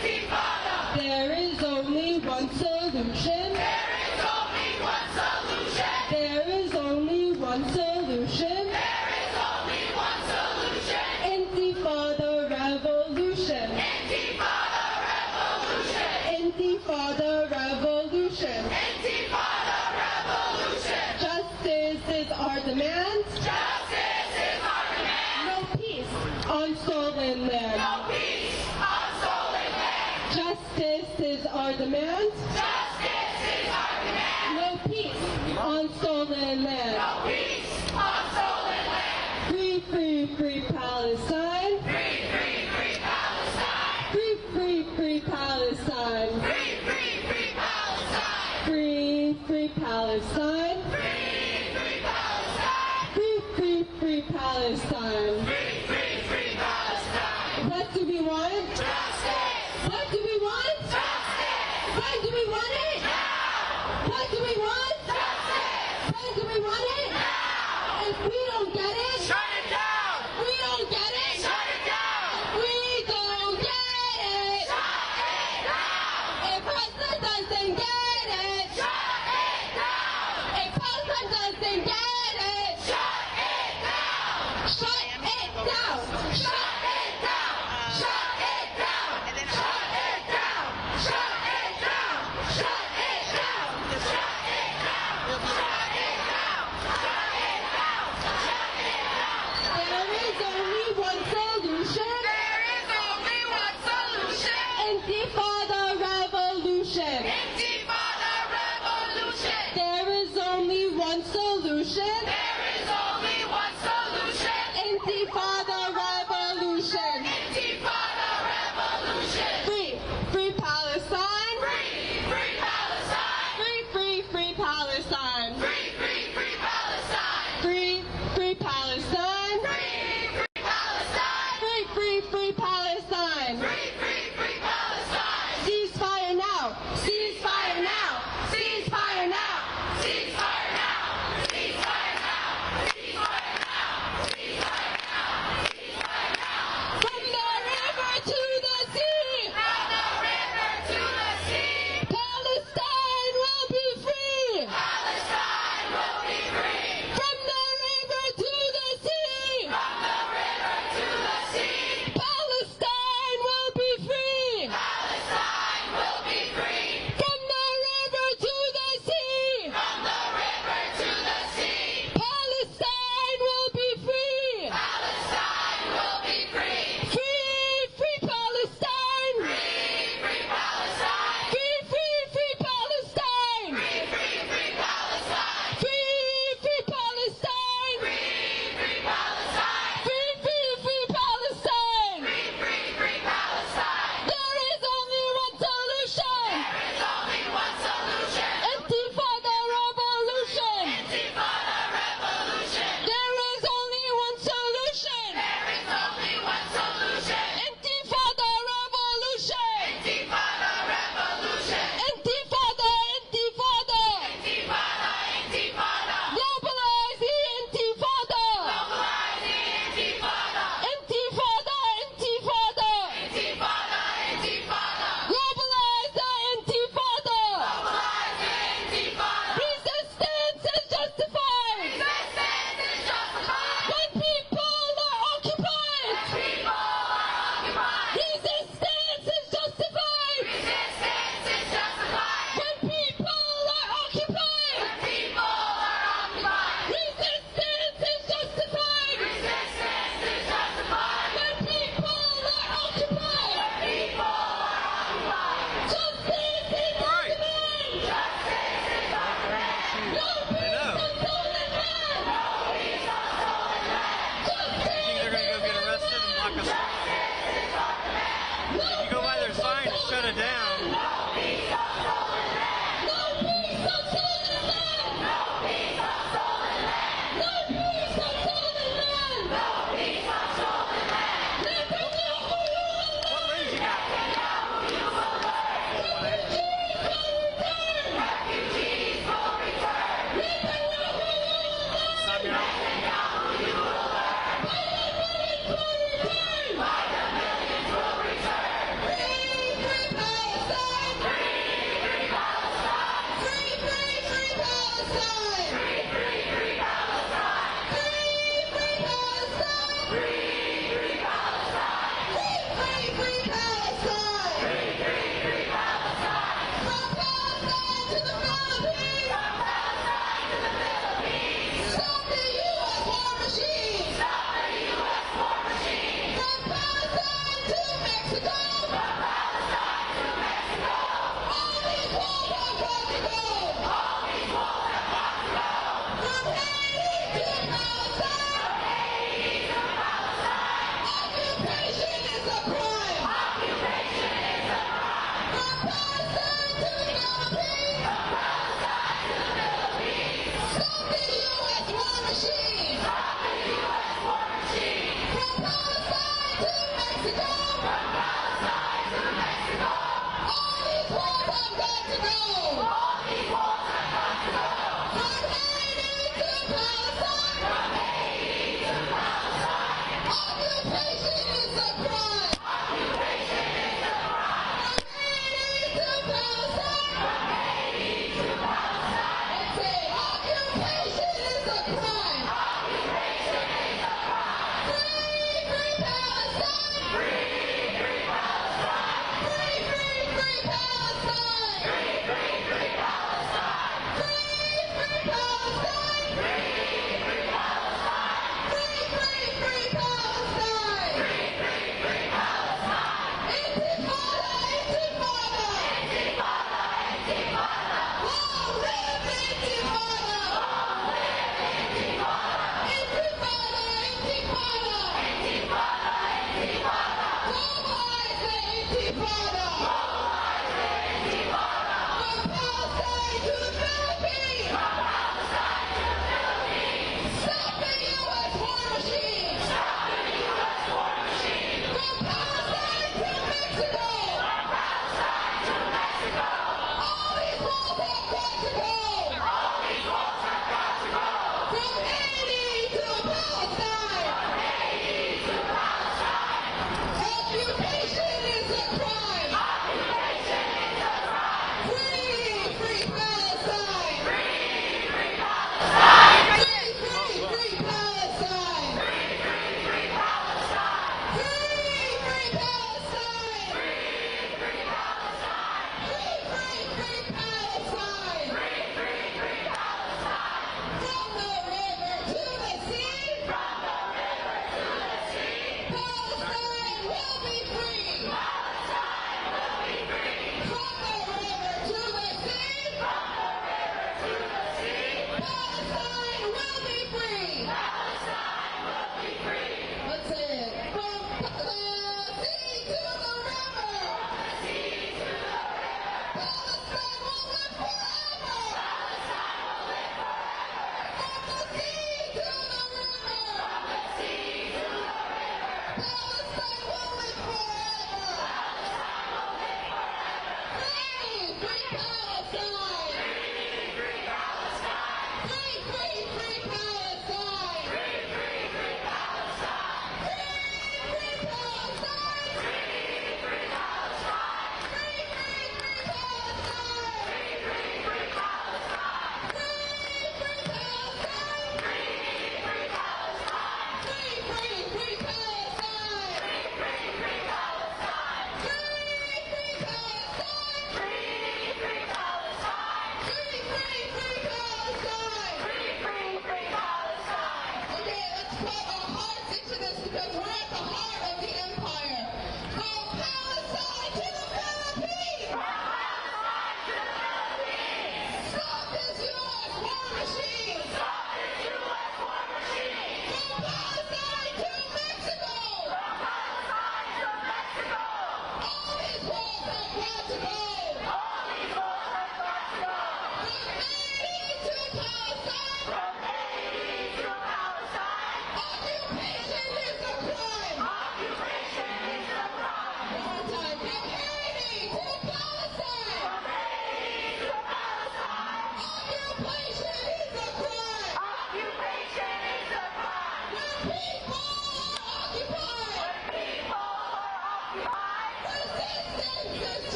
Intifada. There is only one solution. There is only one solution. There is only one solution. There is only one solution. Intifada revolution. Intifada revolution. Intifada revolution. Intifada revolution. Justice is our demand. Justice is our demand. No peace on stolen land. No peace on stolen land. Justice is our demand. Justice is our demand. No peace on stolen land. No peace on stolen land. Free, free, free Palestine. Free, free, free Palestine. Free, free, free Palestine. Free, free, free Palestine. Free, free Palestine. Free, free Palestine. Free, free, free Palestine. Free, free, free Palestine. What do we want? Justice. What do we want? Justice. When do we want it? Now. What do we want? Justice. When do we want it? Now. If we don't get it, Shut it down. we don't get it. Shut it down. We don't get it. Shut it down. If President doesn't get it, Shut it down.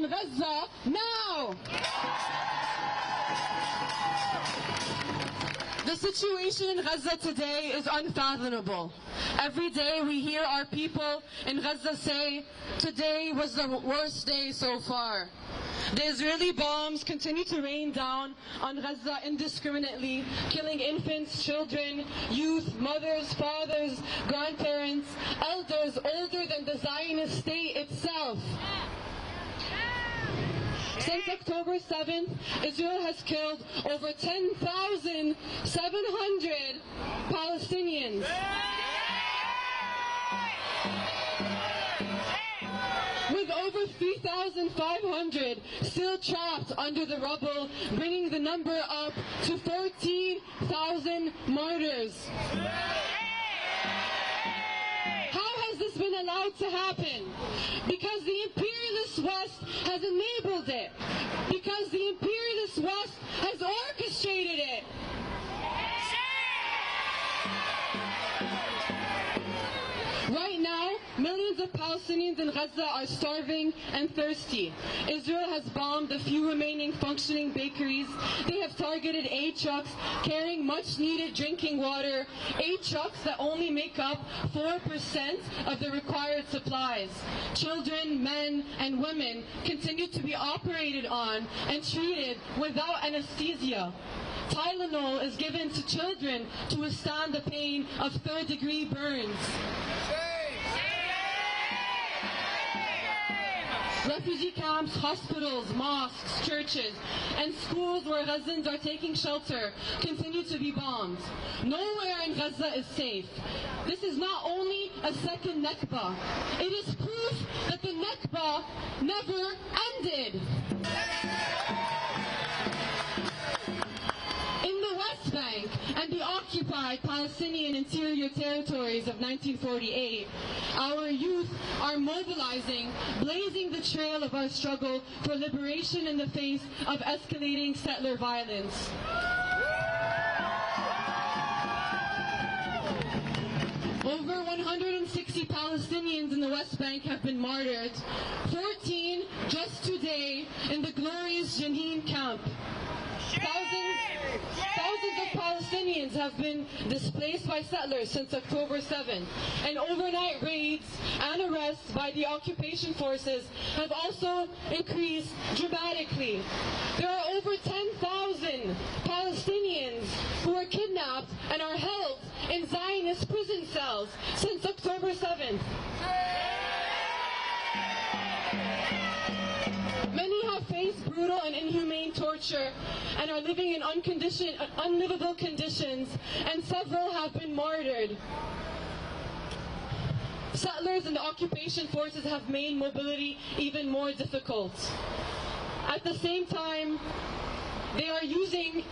Gaza now! The situation in Gaza today is unfathomable. Every day we hear our people in Gaza say, today was the worst day so far. The Israeli bombs continue to rain down on Gaza indiscriminately, killing infants, children, youth, mothers, fathers, grandparents, elders older than the Zionist state itself. Since October 7th, Israel has killed over 10,700 Palestinians. With over 3,500 still trapped under the rubble, bringing the number up to 14,000 martyrs. How has this been allowed to happen? Because the imperialist West has enabled it. Because the imperialist West has orchestrated it. Right now, millions of Palestinians in Gaza are starving and thirsty. Israel has bombed the few remaining functioning bakeries. They have targeted aid trucks carrying much-needed drinking water, aid trucks that only make up 4% of the required supplies. Children, men, and women continue to be operated on and treated without anesthesia. Tylenol is given to children to withstand the pain of third-degree burns. Refugee camps, hospitals, mosques, churches, and schools where Gazans are taking shelter continue to be bombed. Nowhere in Gaza is safe. This is not only a second Nakba, it is proof that the Nakba never ended. In the West Bank and the occupied Palestinian interior territories of 1948, our youth are mobilizing, blazing the trail of our struggle for liberation in the face of escalating settler violence. Over 160 Palestinians in the West Bank have been martyred, 14 just today in the glorious Jenin camp. Thousands of Palestinians have been displaced by settlers since October 7th, and overnight raids and arrests by the occupation forces have also increased dramatically. There are over 10,000 Palestinians who are kidnapped and are held in Zionist prison cells since October 7th. Many have faced brutal and inhumane torture and are living in unlivable conditions, and several have been martyred. Settlers and the occupation forces have made mobility even more difficult. At the same time, they are using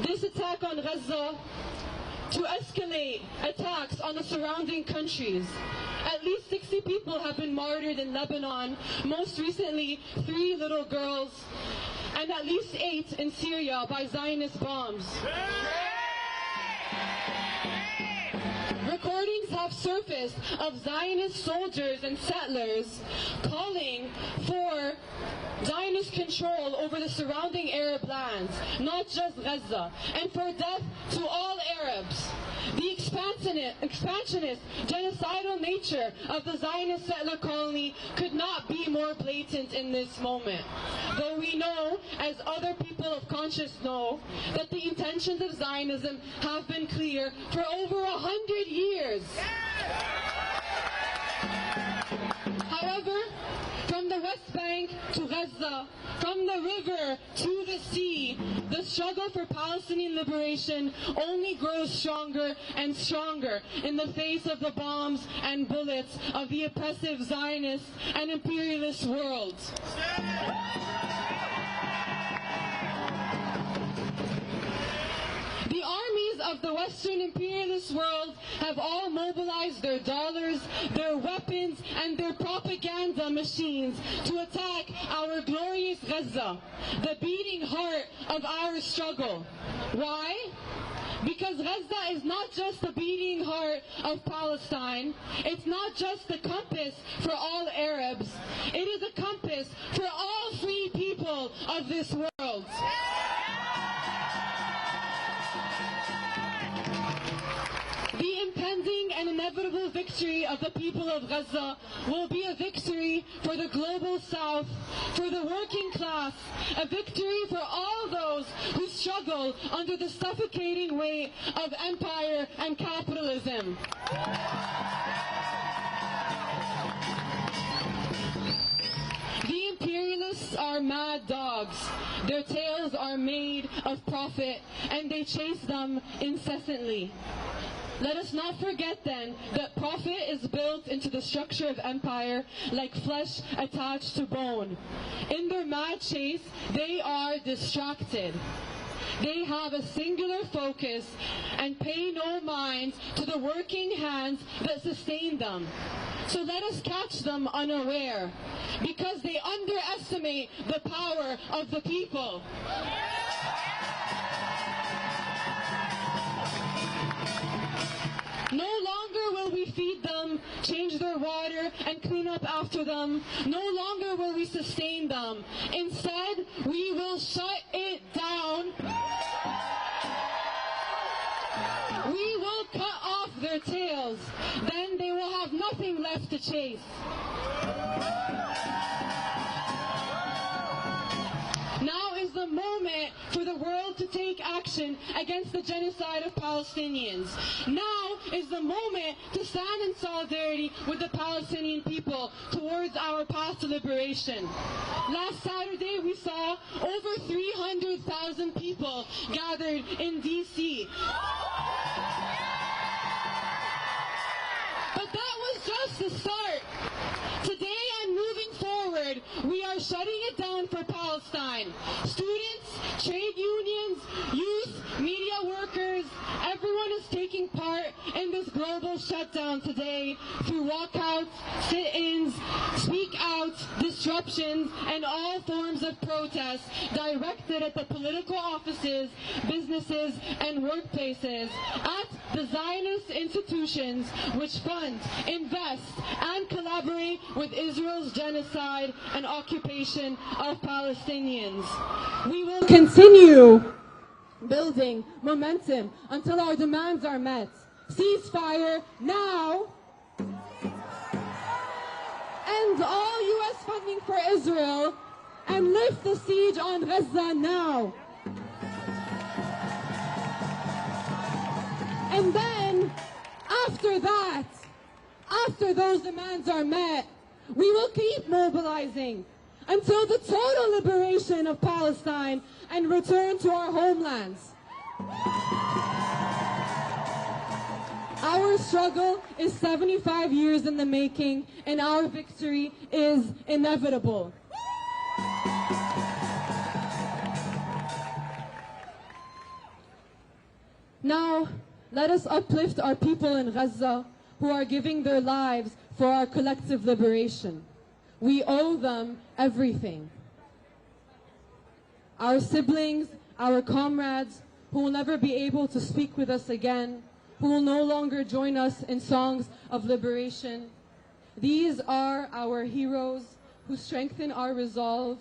this attack on Gaza to escalate attacks on the surrounding countries. At least 60 people have been martyred in Lebanon, most recently 3 little girls, and at least 8 in Syria by Zionist bombs. Recordings have surfaced of Zionist soldiers and settlers calling for Zionist control over the surrounding Arab lands, not just Gaza, and for death to all Arabs. The expansionist, genocidal nature of the Zionist settler colony could not be more blatant in this moment. Though we know, as other people of conscience know, that the intentions of Zionism have been clear for over 100 years. However, from the West Bank to Gaza, from the river to the sea, the struggle for Palestinian liberation only grows stronger and stronger in the face of the bombs and bullets of the oppressive Zionist and imperialist worlds. The armies of the Western imperialist world have all mobilized their dollars, their weapons, and their propaganda machines to attack our glorious Gaza, the beating heart of our struggle. Why? Because Gaza is not just the beating heart of Palestine. It's not just the compass for all Arabs. It is a compass for all free people of this world. The impending and inevitable victory of the people of Gaza will be a victory for the global South, for the working class, a victory for all those who struggle under the suffocating weight of empire and capitalism. The imperialists are mad dogs. Their tails are made of profit, and they chase them incessantly. Let us not forget then that profit is built into the structure of empire like flesh attached to bone. In their mad chase, they are distracted. They have a singular focus and pay no mind to the working hands that sustain them. So let us catch them unaware, because they underestimate the power of the people. No longer will we feed them, change their water, and clean up after them. No longer will we sustain them. Instead, we will shut it down. We will cut off their tails. Then they will have nothing left to chase. Now is the moment for the world to take action against the genocide of Palestinians. Now is the moment to stand in solidarity with the Palestinian people towards our path to liberation. Last Saturday we saw over 300,000 people gathered in D.C. But that was just the start. Today and moving forward, we are shutting it down for Palestine. Students, trade unions, youth, media workers, everyone is taking part in this global shutdown today through walkouts, sit-ins, speak outs, disruptions, and all forms of protest directed at the political offices, businesses, and workplaces, at the Zionist institutions which fund, invest, and collaborate with Israel's genocide and occupation of Palestinians. We will continue building momentum until our demands are met. Ceasefire now. End all U.S. funding for Israel and lift the siege on Gaza now. And then, after that, after those demands are met, we will keep mobilizing until the total liberation of Palestine and return to our homelands. Our struggle is 75 years in the making, and our victory is inevitable. Now, Let us uplift our people in Gaza who are giving their lives for our collective liberation. We owe them everything. Our siblings, our comrades, who will never be able to speak with us again, who will no longer join us in songs of liberation. These are our heroes who strengthen our resolve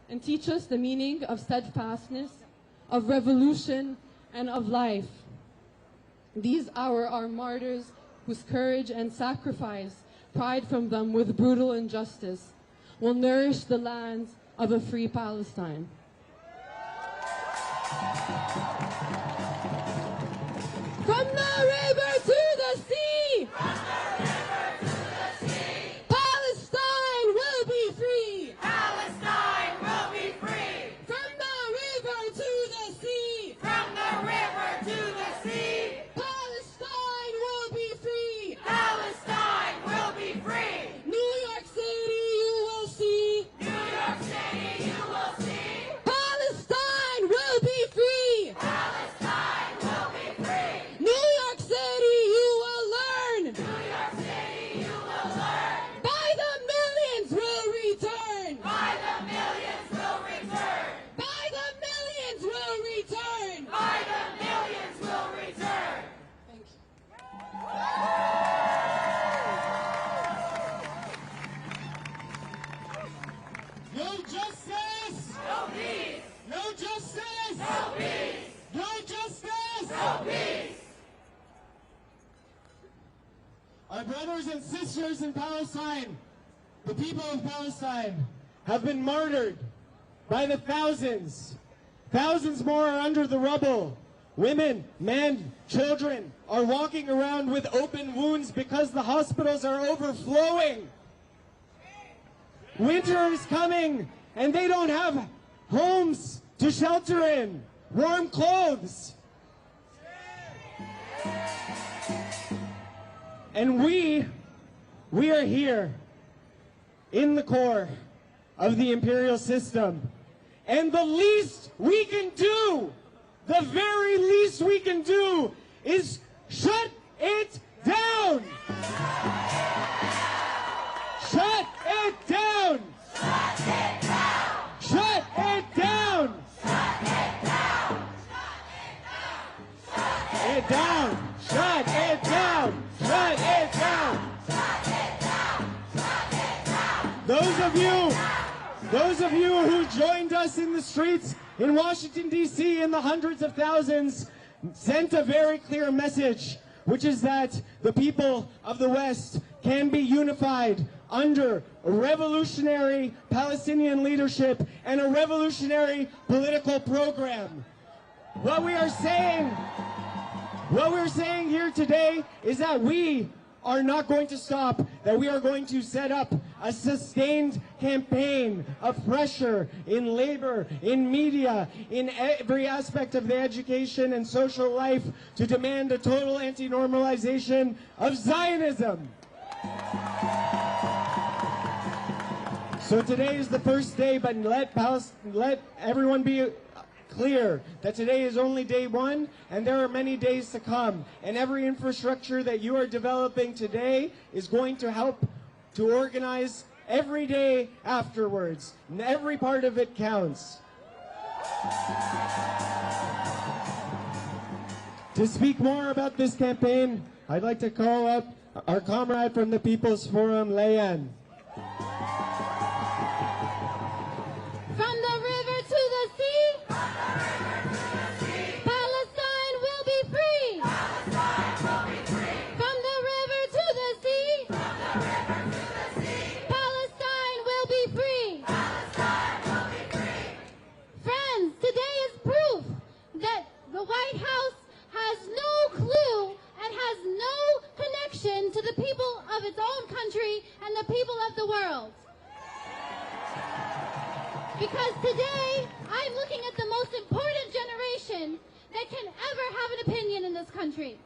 and teach us the meaning of steadfastness, of revolution, and of life. These are our martyrs whose courage and sacrifice, pride from them with brutal injustice, will nourish the lands of a free Palestine. From the river to the sea! From the river to the sea! Palestine will be free! Palestine will be free! From the river to the sea! From the river to the sea! Palestine will be free! Palestine will be free! New York City, you will see! New York City, you will see! Palestine will be free! Palestine will be free! New York City, you will learn! New York City, you will learn! By the millions will return! By the millions will return! By the millions will return! By the millions will return! Thank you. No justice! No peace! No justice! No peace! No justice! No peace! Our brothers and sisters in Palestine, the people of Palestine, have been martyred by the thousands. Thousands more are under the rubble. Women, men, children are walking around with open wounds because the hospitals are overflowing. Winter is coming, and they don't have homes to shelter in, warm clothes. And we are here in the core of the imperial system. And the least we can do, the very least we can do, is shut it down. Shut it down. Shut it down! Shut it down. Shut it down! It down. Shut it down. Shut it down. Shut it down! Shut it down! Those of you who joined us in the streets in Washington, D.C. in the hundreds of thousands sent a very clear message, which is that the people of the West can be unified under a revolutionary Palestinian leadership and a revolutionary political program. What we're saying here today is that we are not going to stop, that we are going to set up a sustained campaign of pressure in labor, in media, in every aspect of the education and social life to demand a total anti-normalization of Zionism. So today is the first day, but let everyone be clear that today is only day one, and there are many days to come. And every infrastructure that you are developing today is going to help to organize every day afterwards. And every part of it counts. To speak more about this campaign, I'd like to call up our comrade from the People's Forum, Leanne. From the river to the sea, Palestine will be free. Palestine will be free! From the river to the sea, From the river to the sea! Palestine will be free. Palestine will be free! Friends, today is proof that the White House has no clue and has no connection to the people of its own country and the people of the world. Because today, I'm looking at the most important generation that can ever have an opinion in this country.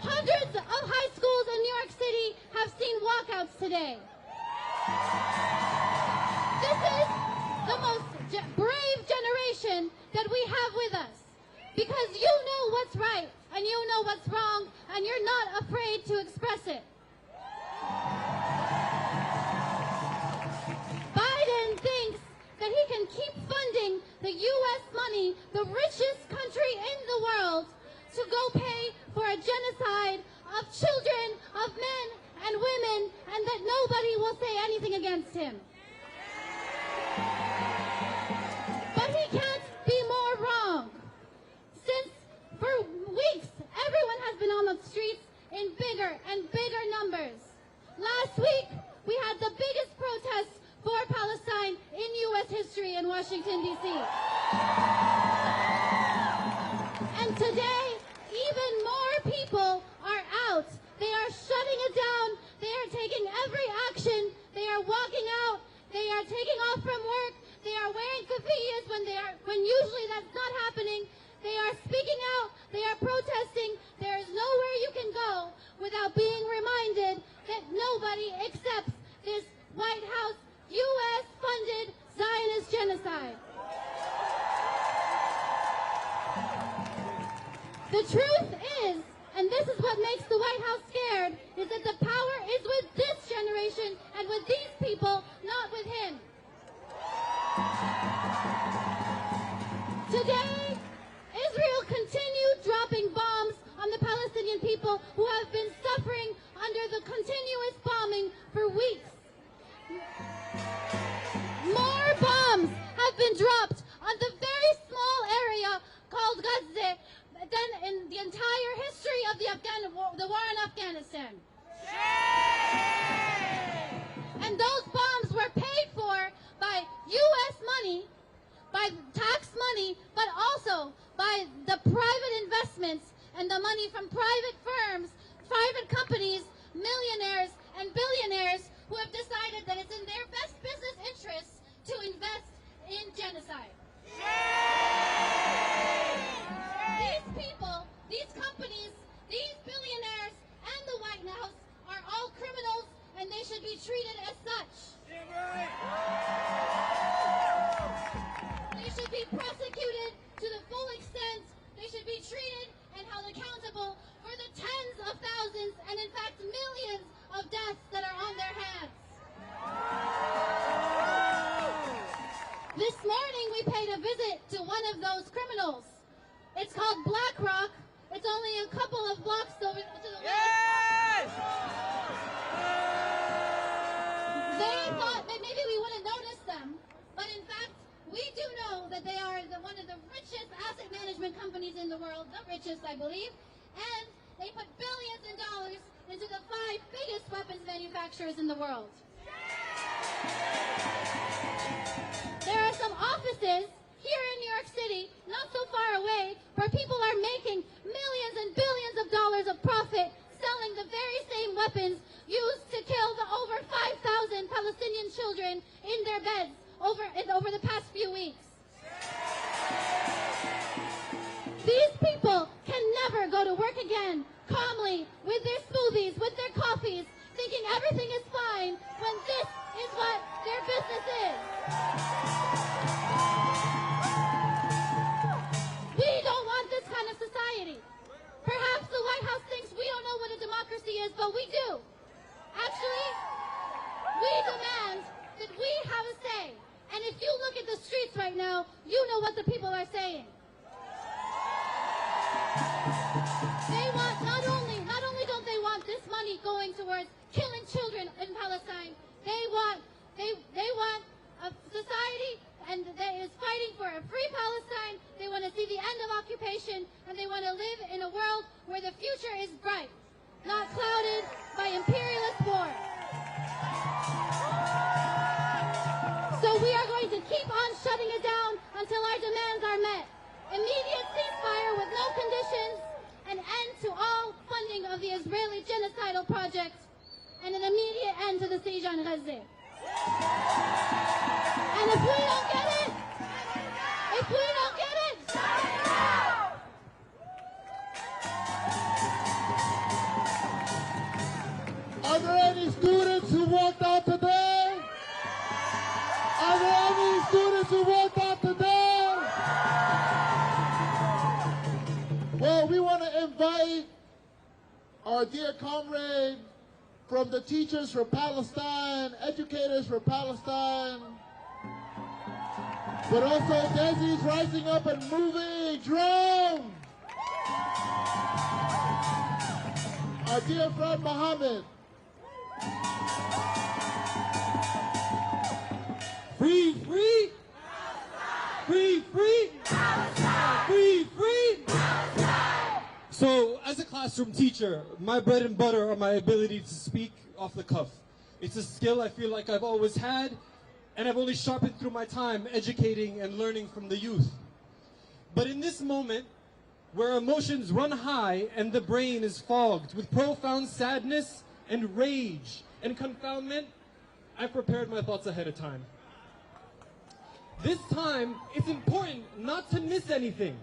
Hundreds of high schools in New York City have seen walkouts today. This is the most brave generation that we have with us. because you know what's right and you know what's wrong and you're not afraid to express it. Biden thinks that he can keep funding the U.S. money, the richest country in the world, to go pay for a genocide of children, of men and women, and that nobody will say anything against him. But he can't be more wrong. Since for weeks, everyone has been on the streets in bigger and bigger numbers. Last week, we had the biggest protest for Palestine in U.S. history in Washington, D.C. And today, even more people are out. They are shutting it down. They are taking every action. They are walking out. They are taking off from work. They are wearing keffiyehs when usually that's not happening. They are speaking out. They are protesting. There is nowhere you can go without being reminded that nobody accepts this White House U.S.-funded Zionist genocide. The truth is, and this is what makes the White House scared, is that the power is with this generation and with these people, not with him. Today, Israel continued dropping bombs on the Palestinian people who have been suffering under the continuous bombing for weeks. More bombs have been dropped on the very small area called Gaza than in the entire history of the war in Afghanistan. And those bombs were paid for by U.S. money, by tax money, but also by the private investments and the money from private firms, private companies, millionaires and billionaires who have decided that it's in their best business interests to invest in genocide. These people, these companies, these billionaires, and the White House are all criminals, and they should be treated as such. They should be prosecuted to the full extent. They should be treated and held accountable for the tens of thousands, and in fact millions of deaths that are on their hands. This morning we paid a visit to one of those criminals. It's called BlackRock. It's only a couple of blocks over to the west. They thought that maybe we wouldn't notice them, but in fact, we do know that they are one of the richest asset management companies in the world, the richest, I believe, and they put billions of dollars into the 5 biggest weapons manufacturers in the world. There are some offices here in New York City, not so far away, where people are making millions and billions of dollars of profit selling the very same weapons used to kill the over 5,000 Palestinian children in their beds over the past few weeks. These people can never go to work again calmly with their smoothies, with their coffees, thinking everything is fine when this is what their business is. We don't want this kind of society. Perhaps the White House thinks we don't know what a democracy is, but we do. Actually, we demand that we have a say. And if you look at the streets right now, you know what the people are saying. They want not only don't they want this money going towards killing children in Palestine, they want a society and that is fighting for a free Palestine. They want to see the end of occupation, and they want to live in a world where the future is bright, not clouded by imperialist war. So we are going to keep on shutting it down until our demands are met. Immediate ceasefire with no conditions, an end to all funding of the Israeli genocidal project, and an immediate end to the siege on Gaza. And if we don't get it, Are there any students who walked out today? Are there any students who walked out today? our dear comrade from the Teachers for Palestine, Educators for Palestine, but also Desi's rising up and moving, drum! Our dear friend Mohammed. Free, free! Free, free! Free, free! So, as a classroom teacher, my bread and butter are my ability to speak off the cuff. It's a skill I feel like I've always had, and I've only sharpened through my time educating and learning from the youth. But in this moment, where emotions run high and the brain is fogged with profound sadness and rage and confoundment, I've prepared my thoughts ahead of time. This time, it's important not to miss anything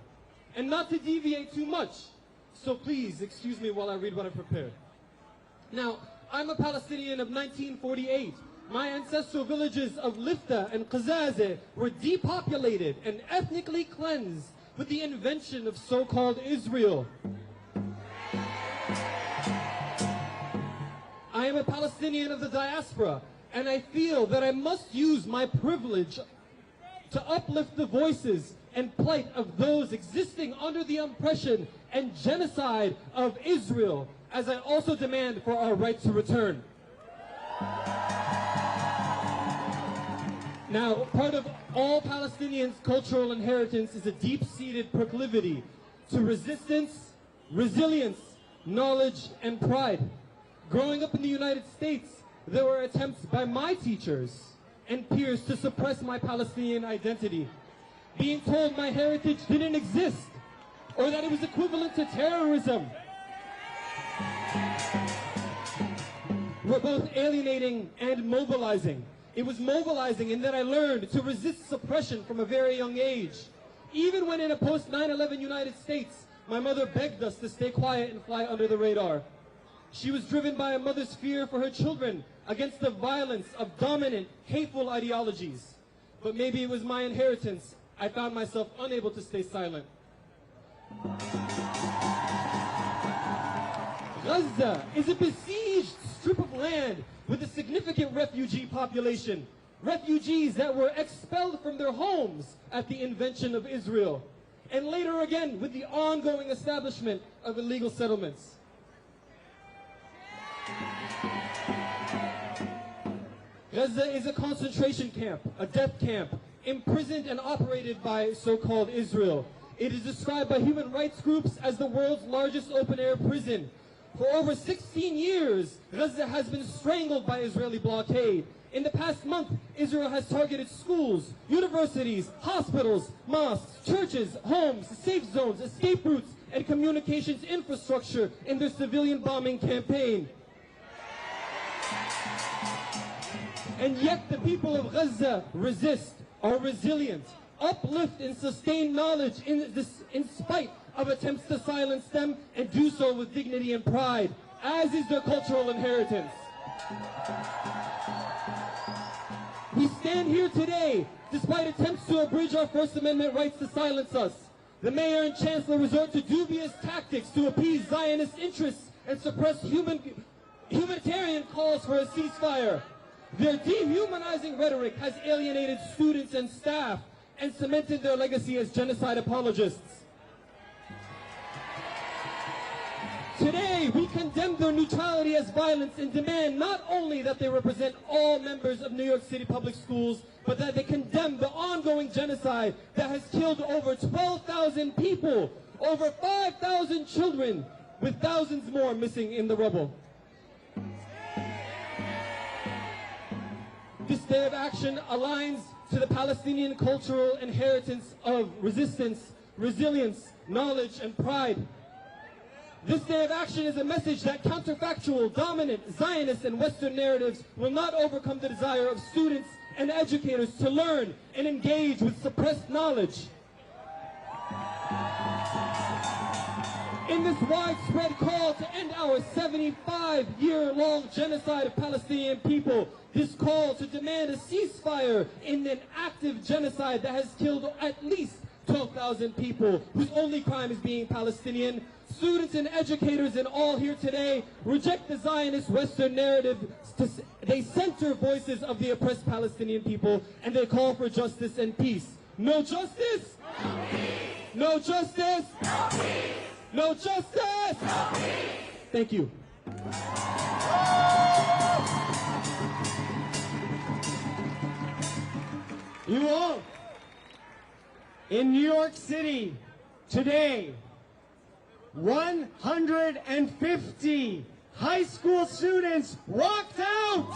and not to deviate too much. So please, excuse me while I read what I prepared. Now, I'm a Palestinian of 1948. My ancestral villages of Lifta and Qazazeh were depopulated and ethnically cleansed with the invention of so-called Israel. I am a Palestinian of the diaspora, and I feel that I must use my privilege to uplift the voices and plight of those existing under the oppression and genocide of Israel, as I also demand for our right to return. Now, part of all Palestinians' cultural inheritance is a deep-seated proclivity to resistance, resilience, knowledge, and pride. Growing up in the United States, there were attempts by my teachers and peers to suppress my Palestinian identity, being told my heritage didn't exist, or that it was equivalent to terrorism. Were both alienating and mobilizing. It was mobilizing in that I learned to resist suppression from a very young age. Even when in a post-9/11 United States, my mother begged us to stay quiet and fly under the radar. She was driven by a mother's fear for her children against the violence of dominant, hateful ideologies. But maybe it was my inheritance. I found myself unable to stay silent. Gaza is a besieged strip of land with a significant refugee population. Refugees that were expelled from their homes at the invention of Israel. And later again with the ongoing establishment of illegal settlements. Gaza is a concentration camp, a death camp, imprisoned and operated by so-called Israel. It is described by human rights groups as the world's largest open-air prison. For over 16 years, Gaza has been strangled by Israeli blockade. In the past month, Israel has targeted schools, universities, hospitals, mosques, churches, homes, safe zones, escape routes, and communications infrastructure in their civilian bombing campaign. And yet the people of Gaza resist, are resilient, uplift and sustain knowledge in spite of attempts to silence them, and do so with dignity and pride, as is their cultural inheritance. We stand here today despite attempts to abridge our First Amendment rights to silence us. The mayor and chancellor resort to dubious tactics to appease Zionist interests and suppress humanitarian calls for a ceasefire. Their dehumanizing rhetoric has alienated students and staff and cemented their legacy as genocide apologists. Today, we condemn their neutrality as violence and demand not only that they represent all members of New York City public schools, but that they condemn the ongoing genocide that has killed over 12,000 people, over 5,000 children, with thousands more missing in the rubble. This day of action aligns to the Palestinian cultural inheritance of resistance, resilience, knowledge, and pride. This day of action is a message that counterfactual, dominant, Zionist, and Western narratives will not overcome the desire of students and educators to learn and engage with suppressed knowledge. In this widespread call to end our 75-year-long genocide of Palestinian people, this call to demand a ceasefire in an active genocide that has killed at least 12,000 people, whose only crime is being Palestinian, Students and educators and all here today reject the Zionist Western narrative. They center voices of the oppressed Palestinian people, and they call for justice and peace. No justice? No peace. No justice? No peace. No justice? No peace. Thank you. You all, in New York City, today, 150 high school students walked out.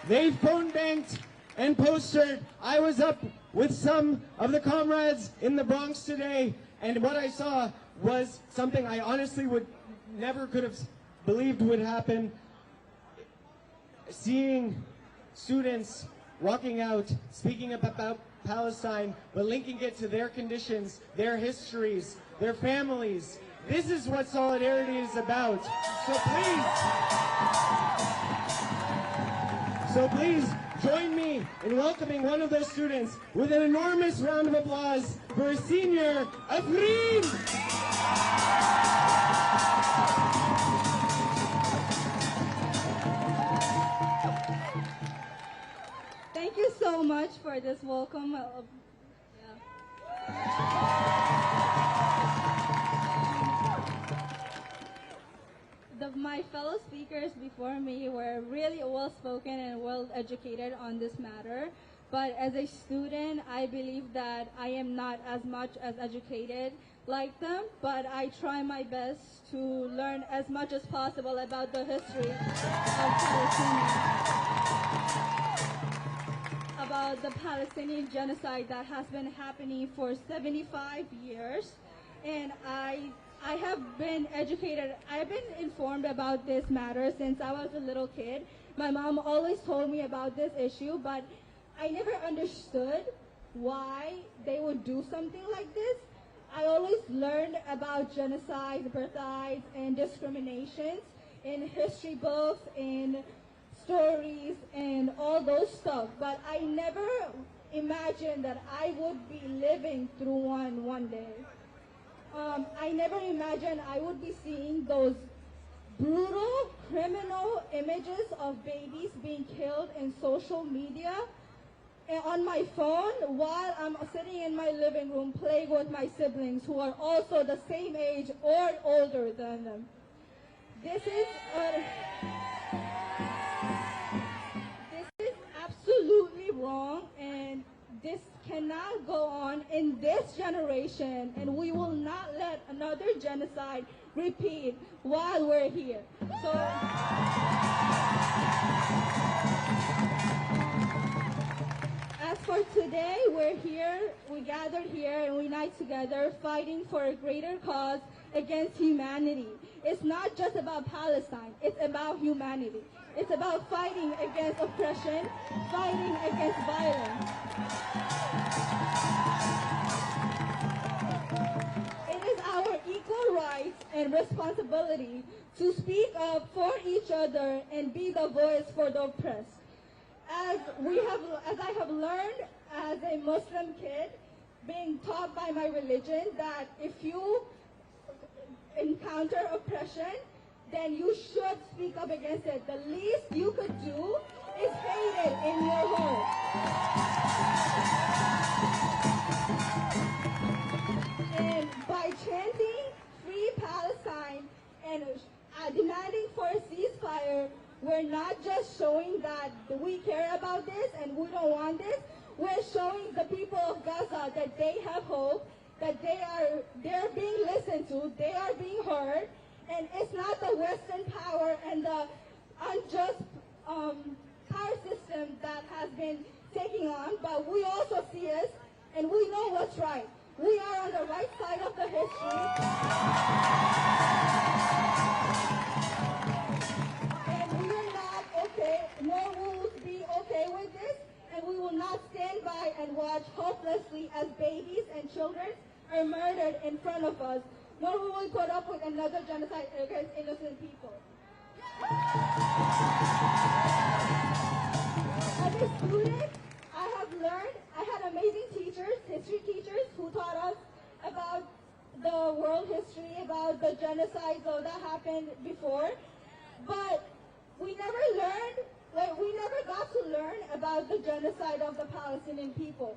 They phone banked and postered. I was up with some of the comrades in the Bronx today, and what I saw was something I honestly would never could have believed would happen. Seeing students walking out, speaking about Palestine, but linking it to their conditions, their histories, their families. This is what solidarity is about. So please join me in welcoming one of those students with an enormous round of applause for senior Afreen. Thank you so much for this welcome. My fellow speakers before me were really well-spoken and well-educated on this matter. But as a student, I believe that I am not as much as educated like them, but I try my best to learn as much as possible about the history of Palestine, about the Palestinian genocide that has been happening for 75 years. And I have been educated, I've been informed about this matter since I was a little kid. My mom always told me about this issue, but I never understood why they would do something like this. I always learned about genocide, apartheid, and discriminations in history books, in stories, and all those stuff. But I never imagined that I would be living through one day. I never imagined I would be seeing those brutal, criminal images of babies being killed in social media and on my phone while I'm sitting in my living room playing with my siblings who are also the same age or older than them. This is absolutely wrong, and this cannot go on in this generation, and we will not let another genocide repeat while we're here. So, as for today, we're here, we gathered here and we unite together fighting for a greater cause against humanity. It's not just about Palestine, it's about humanity. It's about fighting against oppression, fighting against violence. It is our equal rights and responsibility to speak up for each other and be the voice for the oppressed. As I have learned as a Muslim kid, being taught by my religion, that if you encounter oppression, then you should speak up against it. The least you could do is hate it in your heart. And by chanting Free Palestine and demanding for a ceasefire, we're not just showing that we care about this and we don't want this. We're showing the people of Gaza that they have hope, that they're being listened to, they are being heard. And it's not the Western power and the unjust power system that has been taking on, but we also see it, and we know what's right. We are on the right side of the history. And we are not okay, nor will we be okay with this, and we will not stand by and watch hopelessly as babies and children are murdered in front of us. Nor will we put up with another genocide against innocent people. As a student, I have learned, I had amazing teachers teachers, history teachers, who taught us about the world history, about the genocides that happened before. But we never got to learn about the genocide of the Palestinian people.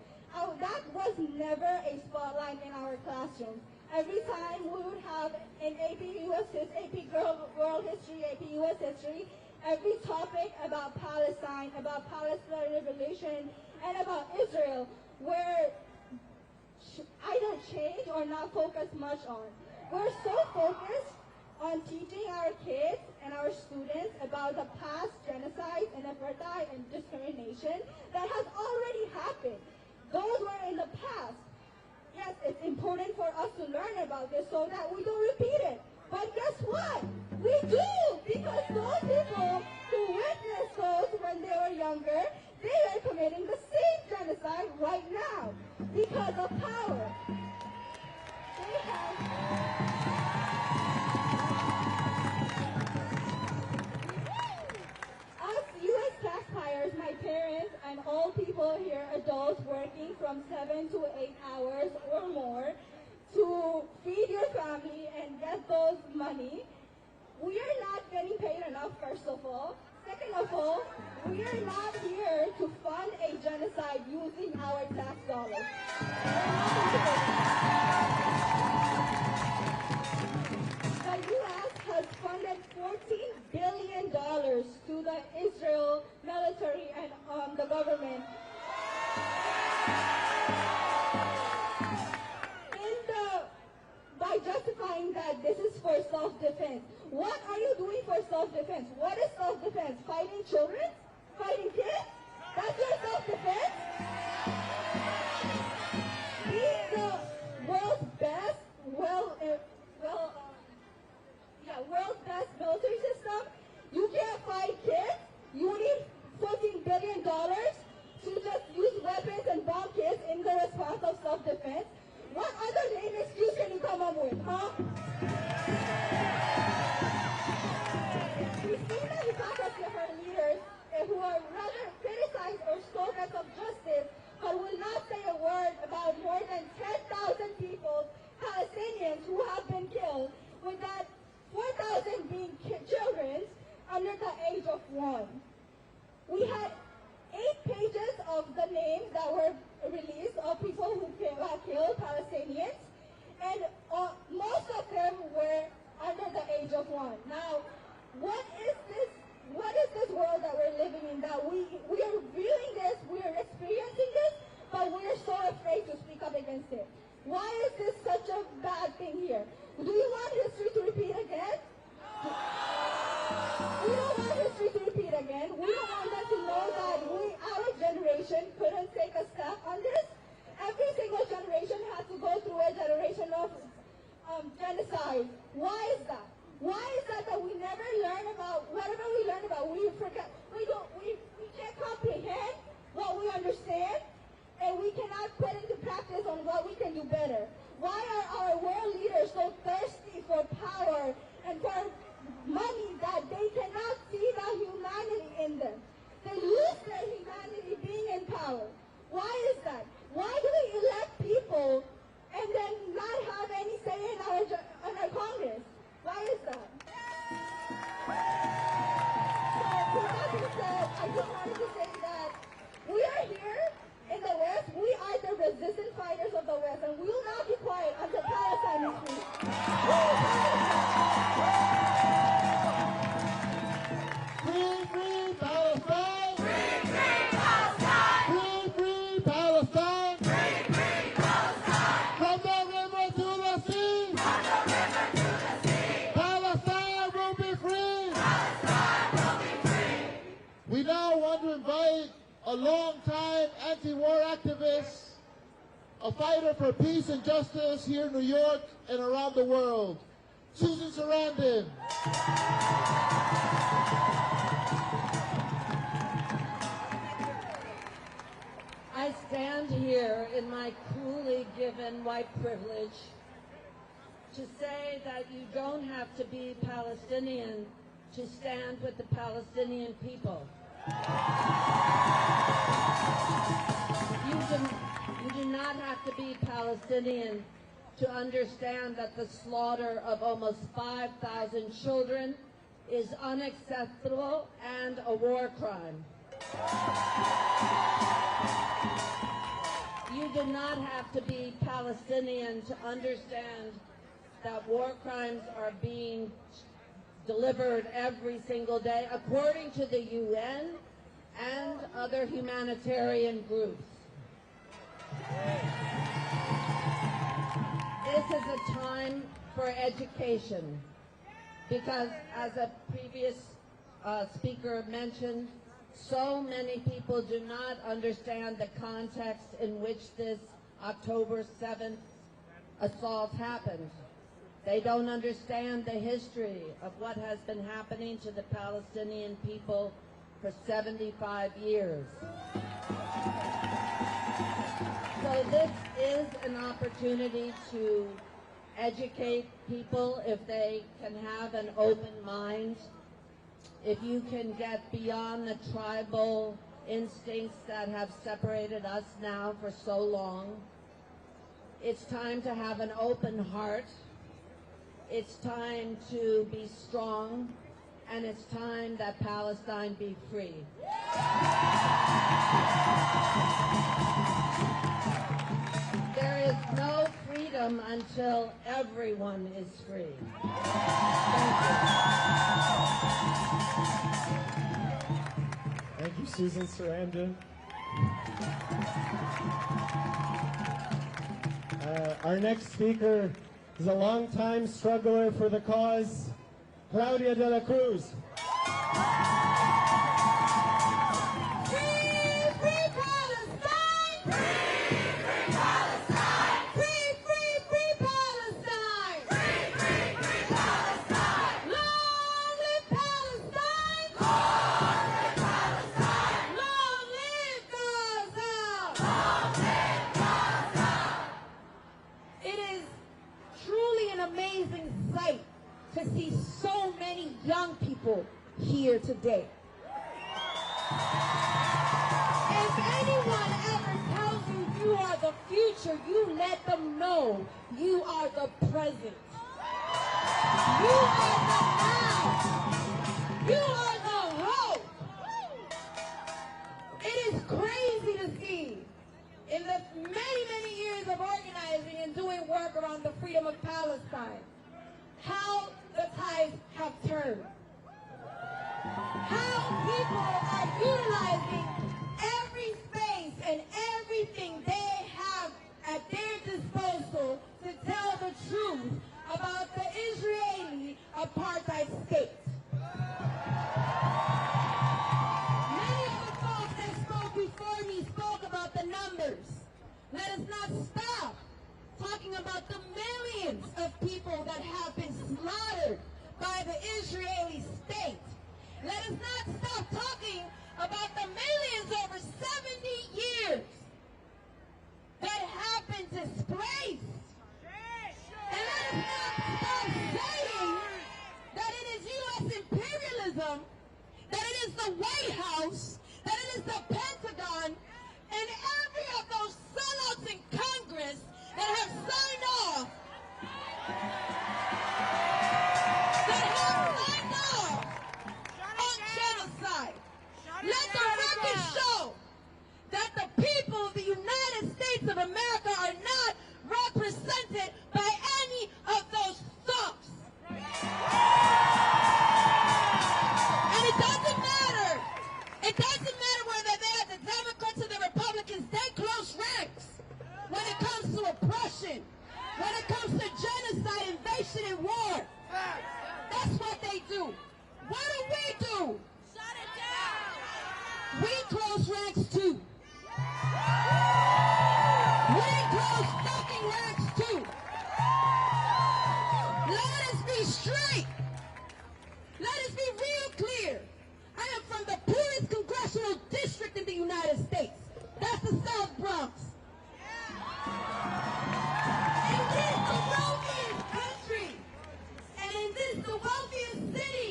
That was never a spotlight in our classroom. Every time we would have an AP US History, AP World History, AP US History, every topic about Palestine, about Palestine Revolution, and about Israel were either changed or not focused much on. We're so focused on teaching our kids and our students about the past genocide and apartheid and discrimination that has already happened. Those were in the past. Yes, it's important for us to learn about this so that we don't repeat it. But guess what? We do, because those people who witnessed those when they were younger, they are committing the same genocide right now because of power. They have... Us U.S. taxpayers, my parents, and all people here, adults working from 7 to 8 hours or more to feed your family and get those money, we are not getting paid enough, first of all. Second of all, we are not here to fund a genocide using our tax dollars. The U.S. has funded $14 billion to the Israel military and the government. By justifying that this is for self-defense. What are you doing for self-defense? What is self-defense? Fighting children? Fighting kids? That's your self-defense? Being the world's best, world's best military system, you can't fight kids? You need $14 billion to just use weapons and bomb kids in the response of self-defense? What other lame excuse can you come up with, huh? We've seen the hypocrisy of our leaders who are rather criticized or slogans of justice, but will not say a word about more than 10,000 people, Palestinians, who have been killed, with that 4,000 being children under the age of 1. We had 8 pages of the names that were released of people who got killed, Palestinians, and most of them were under the age of 1. Now, what is this world that we're living in, that we are viewing this, we are experiencing this, but we are so afraid to speak up against it? Why is this such a bad thing here? Do you want history to repeat again? We don't want history to repeat again. We don't want them to know that our generation couldn't take a step on this. Every single generation has to go through a generation of genocide. Why is that? Why is that we never learn about, whatever we learn about, we forget. We can't comprehend what we understand, and we cannot put into practice on what we can do better. Why are our world leaders so thirsty for power and for money that they cannot see the humanity in them? They lose their humanity being in power. Why is that? Why do we elect people and then not have any say in our Congress? Why is that? So, with that being said, I just wanted to say that we are here in the West. We are the resistance fighters of the West, and we will not be quiet until Palestine is free. Free, free Palestine! Free, free Palestine! Free, free Palestine! Free, free Palestine! From the river to the sea! From the river to the sea! Palestine will be free! Palestine will be free! We now want to invite a long-time anti-war activist, a fighter for peace and justice here in New York and around the world, Susan Sarandon. I stand here in my cruelly given white privilege to say that you don't have to be Palestinian to stand with the Palestinian people. You do not have to be Palestinian to understand that the slaughter of almost 5,000 children is unacceptable and a war crime. You do not have to be Palestinian to understand that war crimes are being delivered every single day, according to the UN and other humanitarian groups. This is a time for education, because as a previous speaker mentioned, so many people do not understand the context in which this October 7th assault happened. They don't understand the history of what has been happening to the Palestinian people for 75 years. So this is an opportunity to educate people if they can have an open mind, if you can get beyond the tribal instincts that have separated us now for so long. It's time to have an open heart. It's time to be strong, and it's time that Palestine be free. There is no freedom until everyone is free. Thank you. Thank you, Susan Sarandon. Our next speaker is a longtime struggler for the cause, Claudia de la Cruz. To see so many young people here today. If anyone ever tells you you are the future, you let them know you are the present. You are the now. You are the hope. It is crazy to see in the many years of organizing and doing work around the freedom of Palestine, how the tides have turned. How people are utilizing every space and everything they have at their disposal to tell the truth about the Israeli apartheid state. Many of the folks that spoke before me spoke about the numbers. Let us not stop talking about the millions of people that have been slaughtered by the Israeli state. Let us not stop talking about the millions over 70 years that have been displaced. And let us not stop saying that it is U.S. imperialism, that it is the White House, that it is the Pentagon, and every of those sellouts in Congress that have signed off, on genocide. Let the record show that the people of the United States of America are not represented by any of those thugs. And it doesn't matter. It doesn't matter whether they're the Democrats or the Republicans. They close ranks when it comes to oppression, when it comes to genocide, invasion, and war. That's what they do. What do we do? Shut it down. We close ranks too. We close fucking ranks too. Let us be straight. Let us be real clear. I am from the poorest congressional district in the United States. That's the South Bronx. In this, the wealthiest country, and in this, the wealthiest city,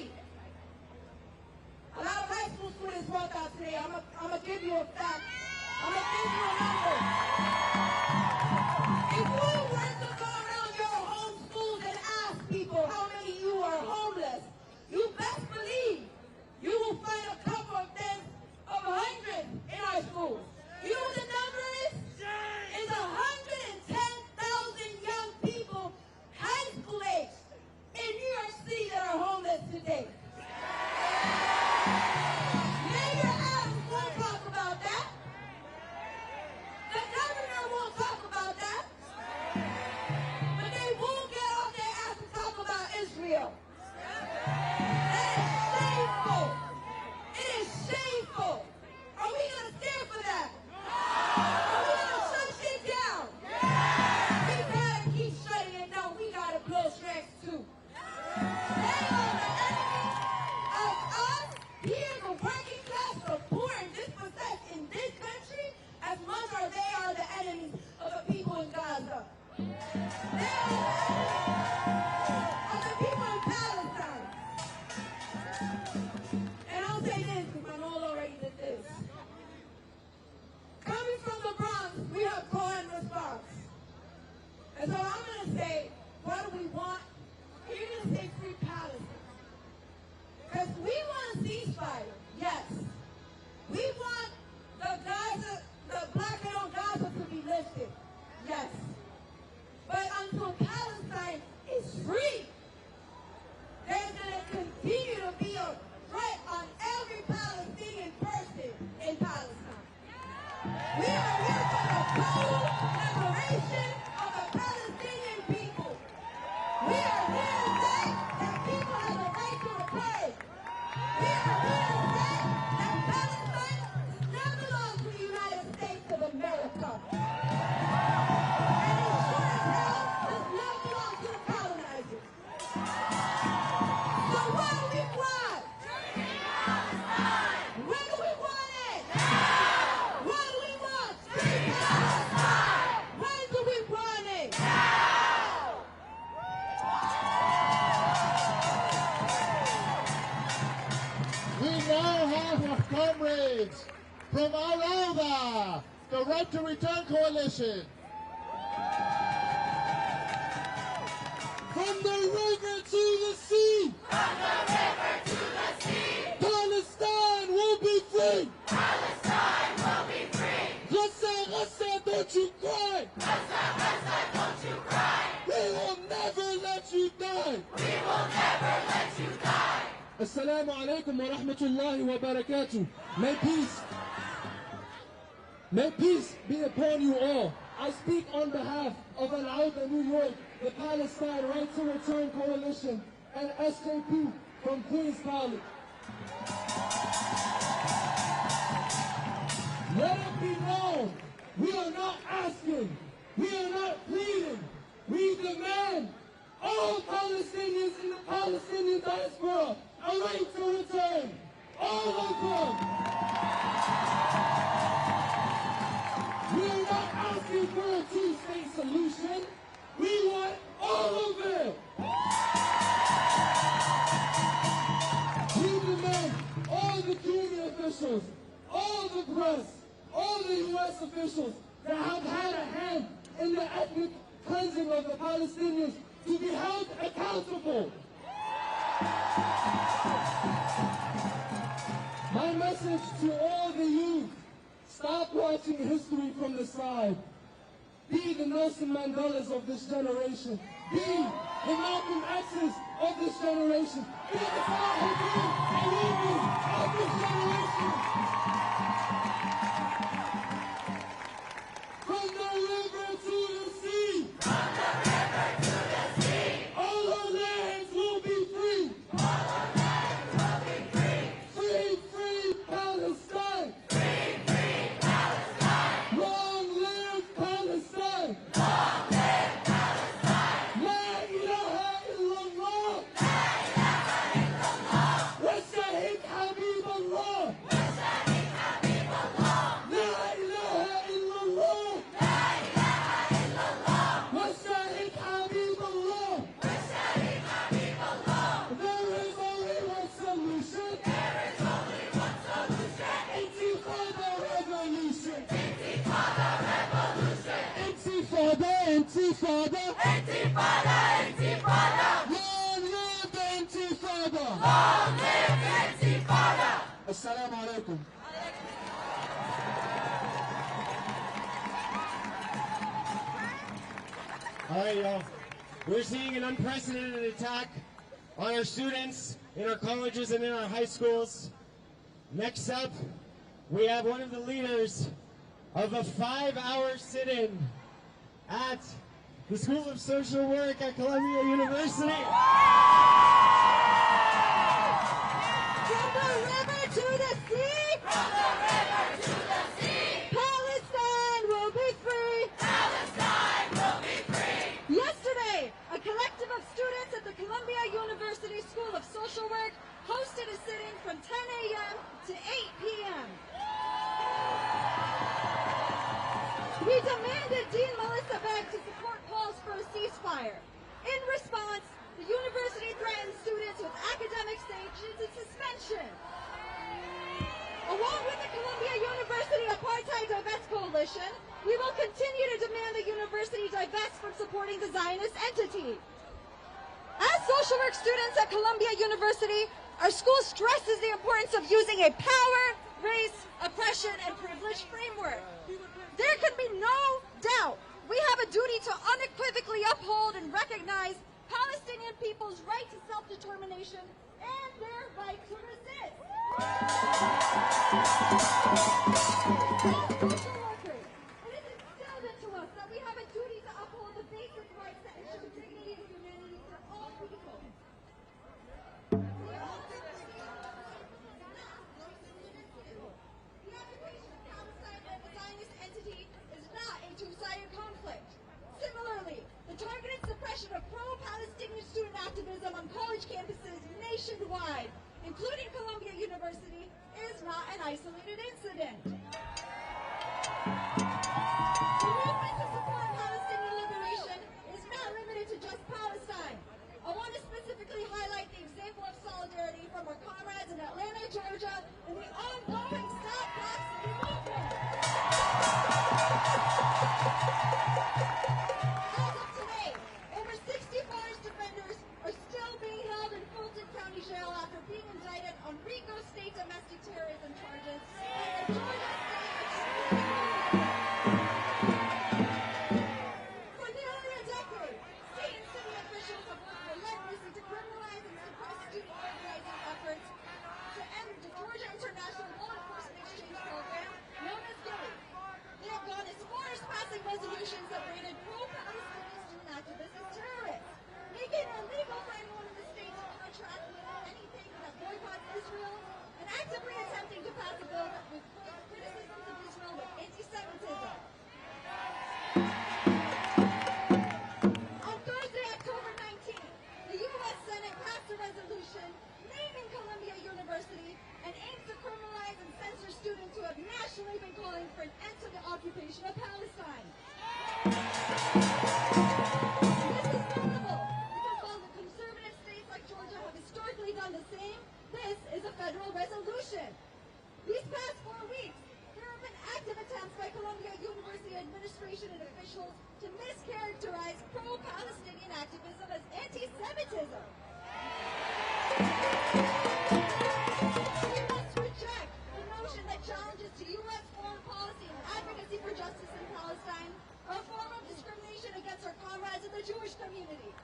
comrades from Rojo, the Right to Return Coalition. From the river to the sea. From the river to the sea. Palestine will be free. Palestine will be free. Gaza, don't you cry. Gaza, don't you cry. We will never let you die. We will never let you die. Assalamu alaikum wa rahmatullahi wa barakatuh. May peace be upon you all. I speak on behalf of Al-Auda, New York, the Palestine Right to Return Coalition, and SJP from Queens College. Let it be known, we are not asking, we are not pleading, we demand all Palestinians in the Palestinian diaspora a right to return. All of them. We are not asking for a two-state solution. We want all of it. We demand all the community officials, all the press, all the U.S. officials that have had a hand in the ethnic cleansing of the Palestinians to be held accountable. My message to all the youth, stop watching history from the side. Be the Nelson Mandelas of this generation. Be the Malcolm X's of this generation. Be the Farhadin Aloumis of this generation. From the river to the sea. From the river to the sea. All our lands will be free. All our lands will be free. Free, free Palestine. Free, free Palestine. Long live Palestine. Long live Palestine. La ilaha illallah. La ilaha illallah. Wastahid Habib Allah. Wastahid Habib Allah. La ilaha illallah. La ilaha illallah. Wastahid Habib Allah. Wastahid Habib Allah. There is only one solution. There is only one solution. Intifada revolution. Intifada revolution. Intifada, intifada. Intifada, intifada. Long live the intifada. Long live Intifada. Assalamu alaikum. All right, y'all. We're seeing an unprecedented attack on our students in our colleges and in our high schools. Next up, we have one of the leaders of a 5-hour sit-in at the School of Social Work at Columbia University. From the river to the sea, From the river to the sea. Palestine will be free. Palestine will be free. Yesterday, a collective of students at the Columbia University School of Social Work hosted a sit-in from 10 a.m. to 8 p.m. We demanded Dean Melissa Beck to support calls for a ceasefire. In response, the university threatened students with academic sanctions and suspension. Along with the Columbia University Apartheid Divest Coalition, we will continue to demand the university divest from supporting the Zionist entity. As social work students at Columbia University, our school stresses the importance of using a power, race, oppression, and privilege framework. There can be no doubt we have a duty to unequivocally uphold and recognize Palestinian people's right to self-determination and their right to resist. As social workers, it is instilled into us that we have a duty to uphold the basic rights that ensure dignity and humanity for all people. The occupation of Palestine and the Zionist entity is not a two-sided conflict. Similarly, the targeted suppression of pro-Palestinian student activism on college campuses nationwide, including Columbia University, is not an isolated incident. The movement to support Palestinian liberation is not limited to just Palestine. I want to specifically highlight the example of solidarity from our comrades in Atlanta, Georgia, and the ongoing on RICO state domestic terrorism charges and the Georgia For nearly a decade, state and city officials have worked relentlessly to criminalize and suppress student organizing efforts to end the Georgia International Law Enforcement Exchange Program, known as GILLY. They have gone as far as passing resolutions that rated pro-Palestinian student activists as terrorists, making it illegal for anyone in the state to contract with anything that boycotts Israel, and actively attempting to pass a bill that would replace criticisms of Israel with anti-Semitism. On Thursday, October 19th, the U.S. Senate passed a resolution naming Columbia University and aims to criminalize and censor students who have nationally been calling for an end to the occupation of Palestine. This is notable because while the conservative states like Georgia have historically done the same, this is a federal resolution. These past 4 weeks, there have been active attempts by Columbia University administration and officials to mischaracterize pro-Palestinian activism as anti-Semitism. We must reject the notion that challenges to U.S. foreign policy and advocacy for justice in Palestine are a form of discrimination against our comrades in the Jewish community.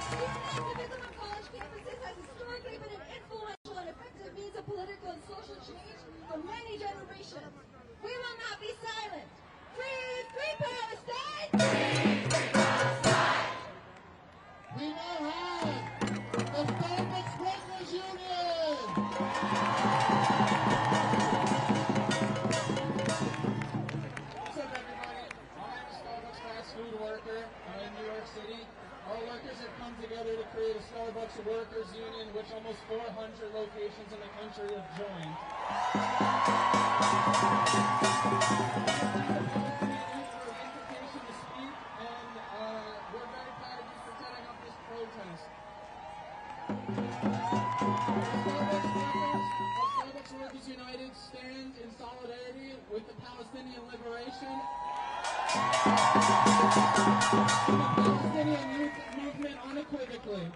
Student activism on college campuses has historically been an influential and effective means of political and social change for many generations. We will not be silent. Free, free Palestine! We now have the Starbucks Workers Union. What's up, everybody? I'm a Starbucks fast food worker in New York City. Our workers have come together to create a Starbucks Workers Union, which almost 400 locations in the country have joined. Starbucks Workers United stand in solidarity with the Palestinian liberation and the Palestinian youth movement unequivocally.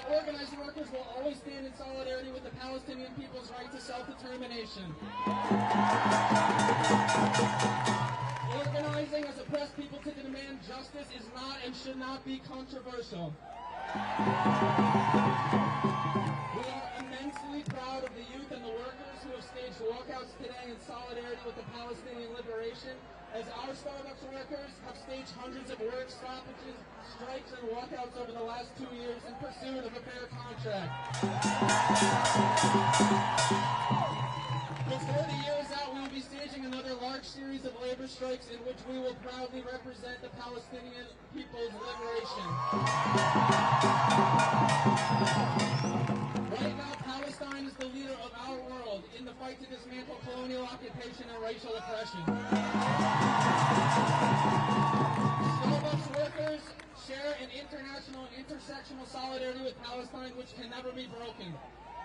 Organized workers will always stand in solidarity with the Palestinian people's right to self-determination. Organizing as oppressed people to demand justice is not and should not be controversial. We are immensely proud of the youth and the workers who have staged walkouts today in solidarity with the Palestinian liberation, as our Starbucks workers have staged hundreds of work stoppages, strikes, and walkouts over the last 2 years in pursuit of a fair contract. Before the year is out, we will be staging another large series of labor strikes in which we will proudly represent the Palestinian people's liberation. Right now, Palestine is the leader of our world in the fight to dismantle colonial occupation and racial oppression. Starbucks workers share an international and intersectional solidarity with Palestine which can never be broken.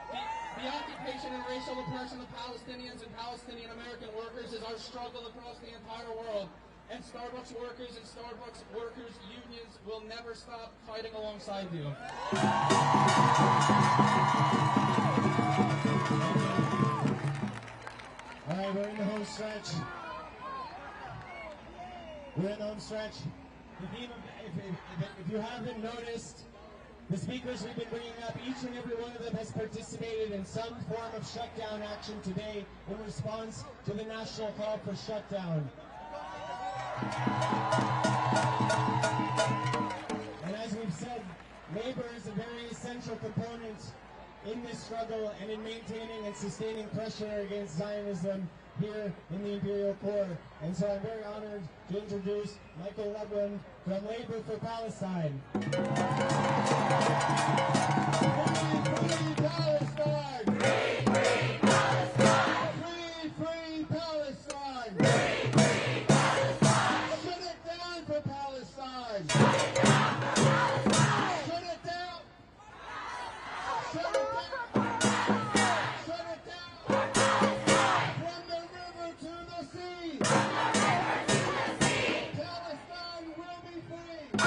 The occupation and racial oppression of Palestinians and Palestinian American workers is our struggle across the entire world. And Starbucks workers and Starbucks workers unions will never stop fighting alongside you. All right, we're in the home stretch. We're in the home stretch. If you haven't noticed, the speakers we've been bringing up, each and every one of them has participated in some form of shutdown action today in response to the national call for shutdown. And as we've said, labor is a very essential component in this struggle and in maintaining and sustaining pressure against Zionism here in the Imperial Core. And so I'm very honored to introduce Michael Ludwin from Labor for Palestine. Free Palestine! Free, free Palestine! Free, free Palestine! Free, free Palestine! Shut it down for Palestine! Shut it down for Palestine! Shut it down! Shut it down! Shut it down! For Palestine! From the river to the sea! From the river to the sea! Palestine will be free!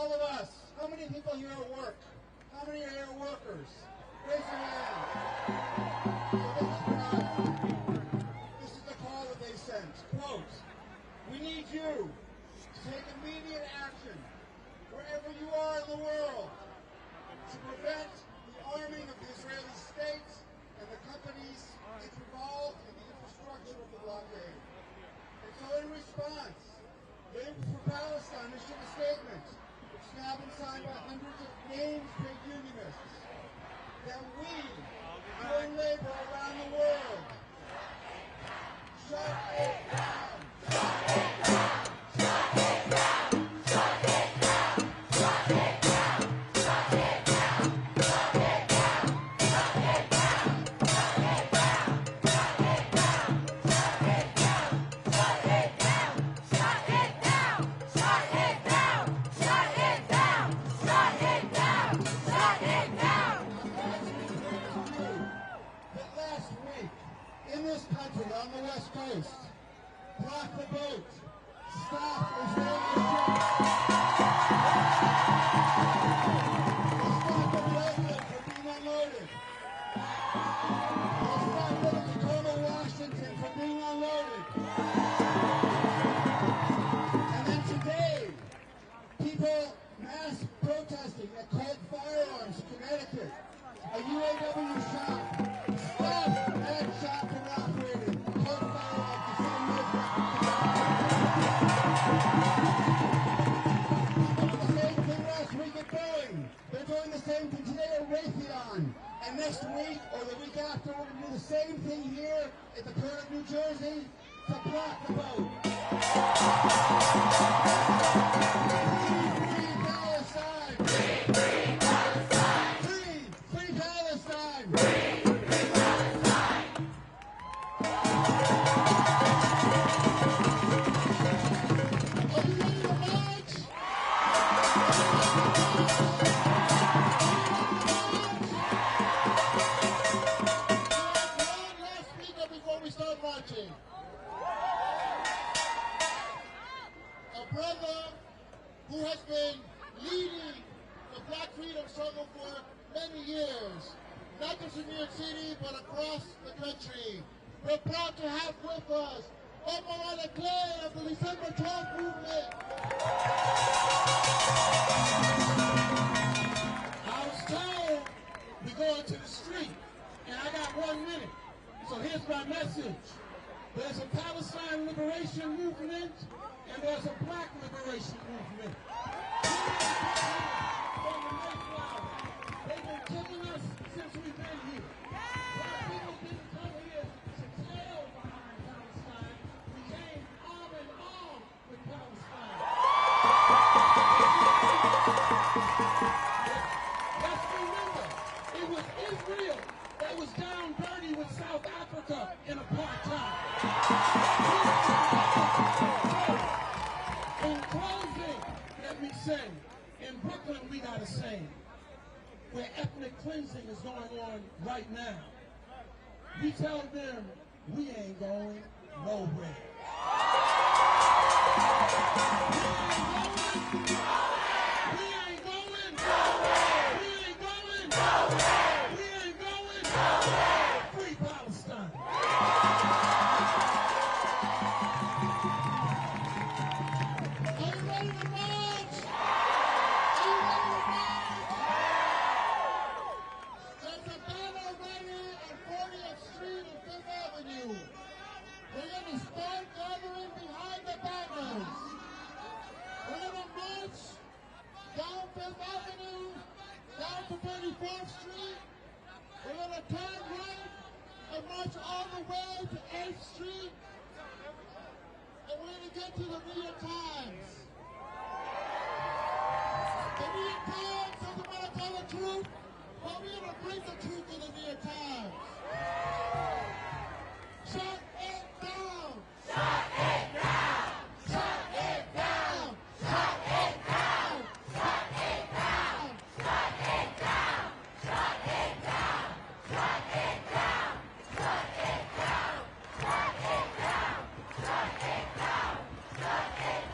all of us. How many people here at work? How many are here workers? Raise your hand. This is the call that they sent. Quote, we need you to take immediate action wherever you are in the world to prevent the arming of the Israeli state and the companies involved in the infrastructure of the blockade. And so in response, Labor for Palestine issued a statement, which has now been signed by hundreds of named trade unionists, that we, doing labor around the world, shut it down. Shut it down. Shut it down. Shut it down. Shut it down. Shut it down. Shut it down. Shut it down. Shut it down. Shut it down. Shut it down. Shut it down. Shut it down. Shut it down. Shut it down. Shut it down. Shut it down. That last week, in this country, on the West Coast, block the boat, stop Israeli ships, stop the president from being unloaded, stop the Tacoma, Washington from being unloaded. And then today, people mass protesting at Cold Firearms, Connecticut, a UAW shop. Stop that shop from operating. Cold Firearms, the same the same thing last week at Boeing. They're doing the same thing today at Raytheon. And next week, or the week after, we're going to do the same thing here at the Port of New Jersey to block the boat. Free Palestine! Free Palestine! Free Palestine! Free Palestine! Are you ready to march? Last speaker before we start marching. A brother who has been leading the Black freedom struggle for many years, not just in New York City, but across the country. We're proud to have with us Omar Clay of the December 12th movement. I was told we go into the street, and I got 1 minute. So here's my message. There's a Palestine liberation movement, and there's a Black liberation movement. From the Mayflower. They've been killing us since we've been here. Black people didn't come here to tail behind Palestine. We came arm in arm with Palestine. Let's remember, it was Israel that was down dirty with South Africa in apartheid. In closing, let me say, in Brooklyn we got a saying, where ethnic cleansing is going on right now. We tell them we ain't going nowhere. We ain't going nowhere. We ain't going nowhere. We ain't going nowhere. Free Palestine. Are you ready to march? Are you ready to march? There's a banner ready on 40th Street and Fifth Avenue. We're going to start gathering behind the banners. We're going to march down Fifth Avenue, down to 34th Street. We're going to turn right and march all the way to 8th Street. And we're going to get to the New York Times. The New York Times doesn't want to tell the truth, but we're going to bring the truth to the New York Times. Shut it down! Shut it down! Shut it down! Shut it down! Shut it down! Shut it down! Shut it down! Shut it down! Shut it down! Shut it down! Shut it down! Shut it